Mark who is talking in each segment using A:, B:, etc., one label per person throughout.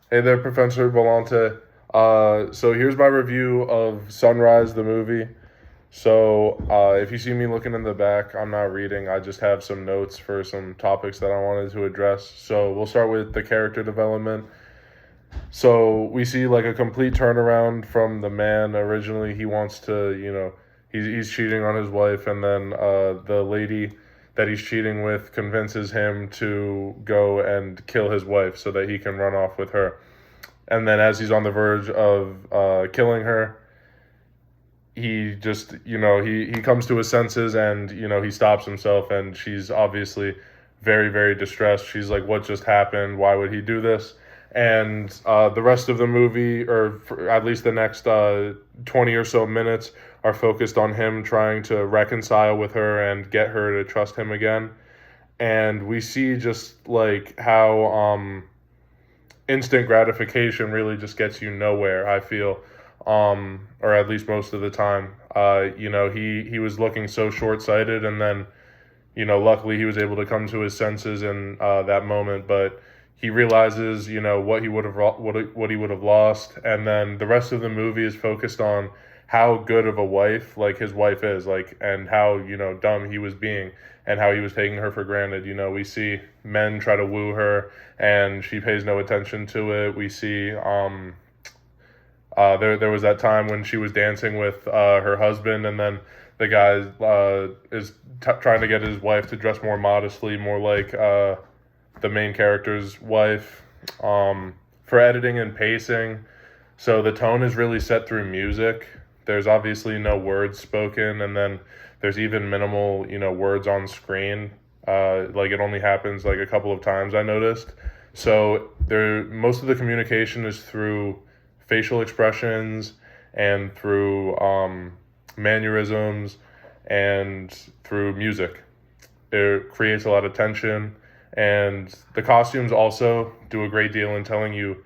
A: Hey there, Professor Volante. So here's my review of Sunrise, the movie. If you see me looking in the back, I'm not reading. I just have some notes for some topics that I wanted to address. So we'll start with the character development. So we see like a complete turnaround from the man. Originally, he wants to, he's cheating on his wife, and then the lady that he's cheating with convinces him to go and kill his wife so that he can run off with her. And then as he's on the verge of killing her, he just, he comes to his senses, and, he stops himself, and she's obviously very, very distressed. She's like, what just happened? Why would he do this? And the rest of the movie, or for at least the next 20 or so minutes, are focused on him trying to reconcile with her and get her to trust him again. And we see just like how instant gratification really just gets you nowhere, I feel, or at least most of the time. He was looking so short sighted, and then, luckily he was able to come to his senses in that moment. But he realizes, what he would have what he would have lost, and then the rest of the movie is focused on how good of a wife like his wife is, like, and how, dumb he was being, and how he was taking her for granted. We see men try to woo her, and she pays no attention to it. We see there was that time when she was dancing with her husband, and then the guy is trying to get his wife to dress more modestly, more like the main character's wife. For editing and pacing, so the tone is really set through music. There's obviously no words spoken, and then there's even minimal, words on screen. Like, it only happens like a couple of times, I noticed. So most of the communication is through facial expressions and through mannerisms and through music. It creates a lot of tension, and the costumes also do a great deal in telling you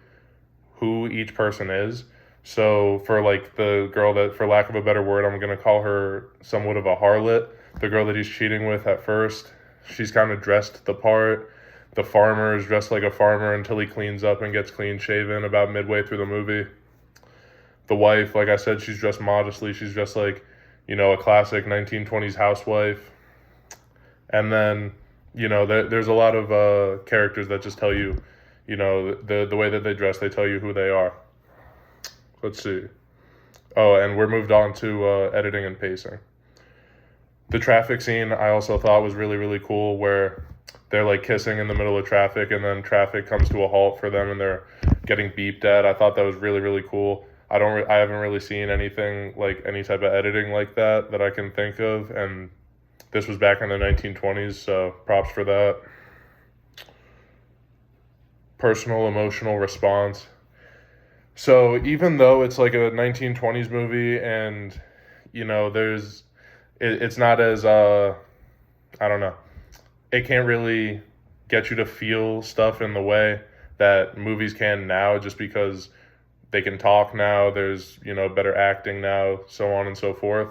A: who each person is. So for like the girl that, for lack of a better word, I'm gonna call her somewhat of a harlot. The girl that he's cheating with at first, she's kind of dressed the part. The farmer is dressed like a farmer until he cleans up and gets clean shaven about midway through the movie. The wife, like I said, she's dressed modestly. She's dressed like, a classic 1920s housewife. And then, there's a lot of characters that just tell you, the way that they dress, they tell you who they are. Let's see. Oh, and we're moved on to editing and pacing. The traffic scene I also thought was really, really cool, where they're like kissing in the middle of traffic, and then traffic comes to a halt for them, and they're getting beeped at. I thought that was really, really cool. I haven't really seen anything like any type of editing like that I can think of, and this was back in the 1920s, so props for that. Personal emotional response. So even though it's like a 1920s movie, and it's not as I don't know, it can't really get you to feel stuff in the way that movies can now, just because they can talk now. There's, better acting now, so on and so forth.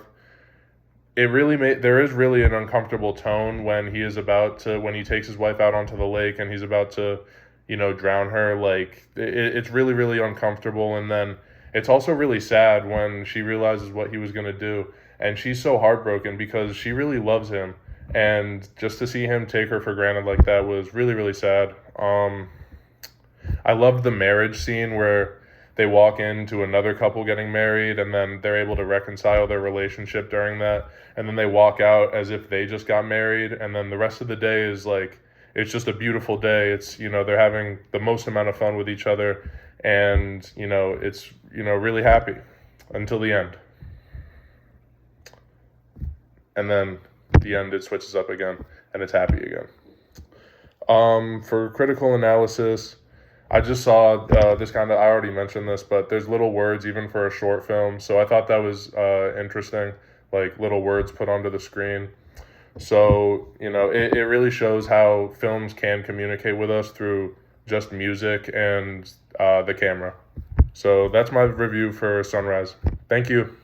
A: There is really an uncomfortable tone when when he takes his wife out onto the lake, and he's about to, drown her. Like, it's really, really uncomfortable. And then it's also really sad when she realizes what he was going to do, and she's so heartbroken because she really loves him. And just to see him take her for granted like that was really, really sad. I loved the marriage scene where they walk into another couple getting married, and then they're able to reconcile their relationship during that. And then they walk out as if they just got married. And then the rest of the day is like, it's just a beautiful day. It's, they're having the most amount of fun with each other. And, it's, really happy until the end. And then at the end, it switches up again, and it's happy again. For critical analysis, I just saw this kind of, I already mentioned this, but there's little words even for a short film. So I thought that was interesting, like little words put onto the screen. So, it really shows how films can communicate with us through just music and the camera. So that's my review for Sunrise. Thank you.